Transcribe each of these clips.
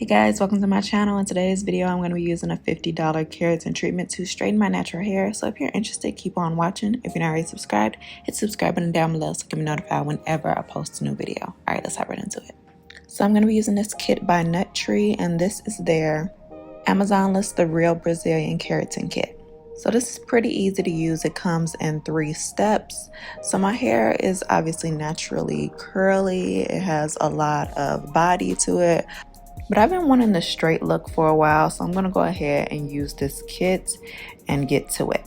Hey guys, welcome to my channel. In today's video, I'm going to be using a $50 keratin treatment to straighten my natural hair. So if you're interested, keep on watching. If you're not already subscribed, hit the subscribe button down below so you can be notified whenever I post a new video. All right, let's hop right into it. So I'm going to be using this kit by Nut Tree, and this is their Amazon lists the Real Brazilian Keratin Kit. So this is pretty easy to use. It comes in 3 steps. So my hair is obviously naturally curly. It has a lot of body to it. But I've been wanting the straight look for a while, so I'm going to go ahead and use this kit and get to it.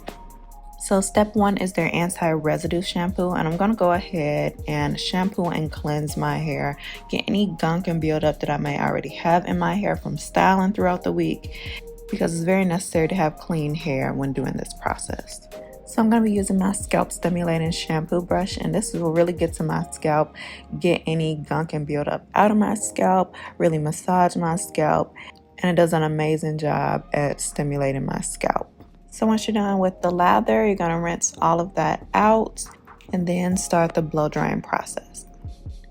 So step 1 is their anti-residue shampoo, and I'm going to go ahead and shampoo and cleanse my hair, get any gunk and buildup that I may already have in my hair from styling throughout the week, because it's very necessary to have clean hair when doing this process. So I'm going to be using my scalp stimulating shampoo brush, and this will really get to my scalp, get any gunk and buildup out of my scalp, really massage my scalp, and it does an amazing job at stimulating my scalp. So once you're done with the lather, you're going to rinse all of that out and then start the blow drying process.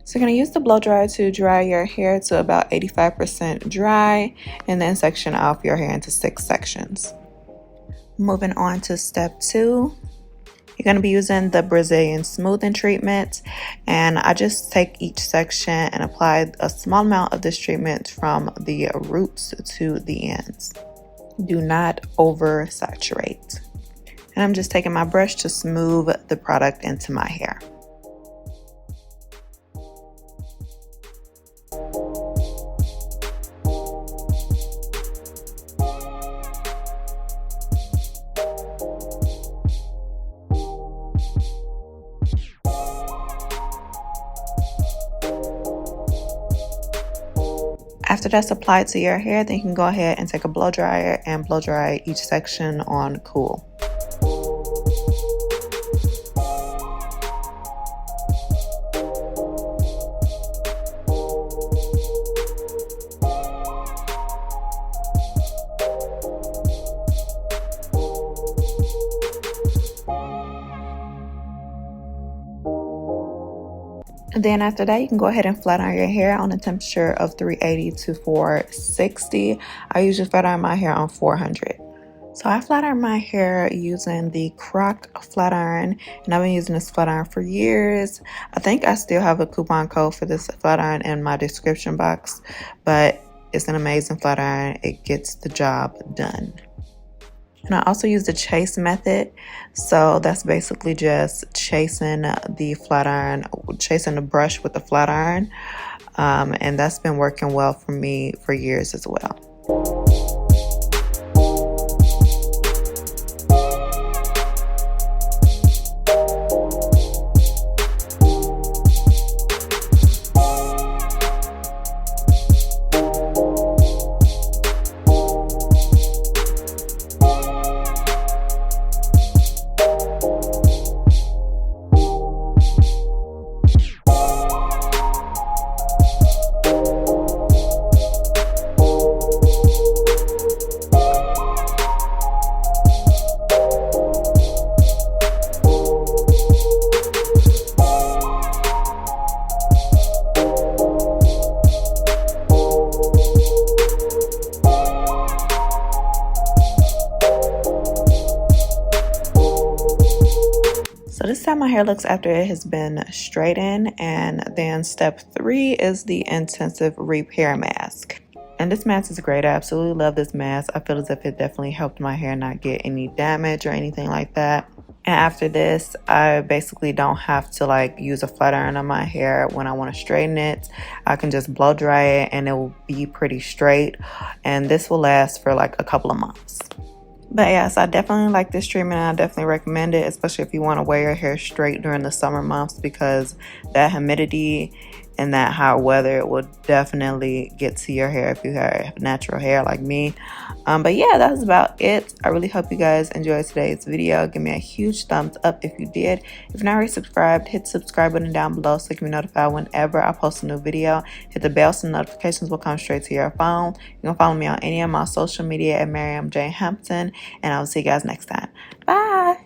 So you're going to use the blow dryer to dry your hair to about 85% dry, and then section off your hair into 6 sections. Moving on to step 2, you're going to be using the Brazilian smoothing treatment, and I just take each section and apply a small amount of this treatment from the roots to the ends. Do not oversaturate. And I'm just taking my brush to smooth the product into my hair. After that's applied to your hair, then you can go ahead and take a blow dryer and blow dry each section on cool. And then after that, you can go ahead and flat iron your hair on a temperature of 380 to 460. I usually flat iron my hair on 400. So I flat iron my hair using the Croc flat iron, and I've been using this flat iron for years. I think I still have a coupon code for this flat iron in my description box, but it's an amazing flat iron. It gets the job done. And I also use the chase method. So that's basically just chasing the flat iron, chasing the brush with the flat iron. And that's been working well for me for years as well. So this is how my hair looks after it has been straightened. And then step 3 is the intensive repair mask. And this mask is great. I absolutely love this mask. I feel as if it definitely helped my hair not get any damage or anything like that. And after this, I basically don't have to use a flat iron on my hair when I want to straighten it. I can just blow dry it and it will be pretty straight. And this will last for a couple of months. But yes, I definitely like this treatment. I definitely recommend it, especially if you want to wear your hair straight during the summer months, because that humidity and that hot weather will definitely get to your hair if you have natural hair like me. But yeah, that's about it. I really hope you guys enjoyed today's video. Give me a huge thumbs up if you did. If you're not already subscribed, hit the subscribe button down below so you can be notified whenever I post a new video. Hit the bell so notifications will come straight to your phone. You can follow me on any of my social media at Miriam J. Hampton, and I will see you guys next time. Bye!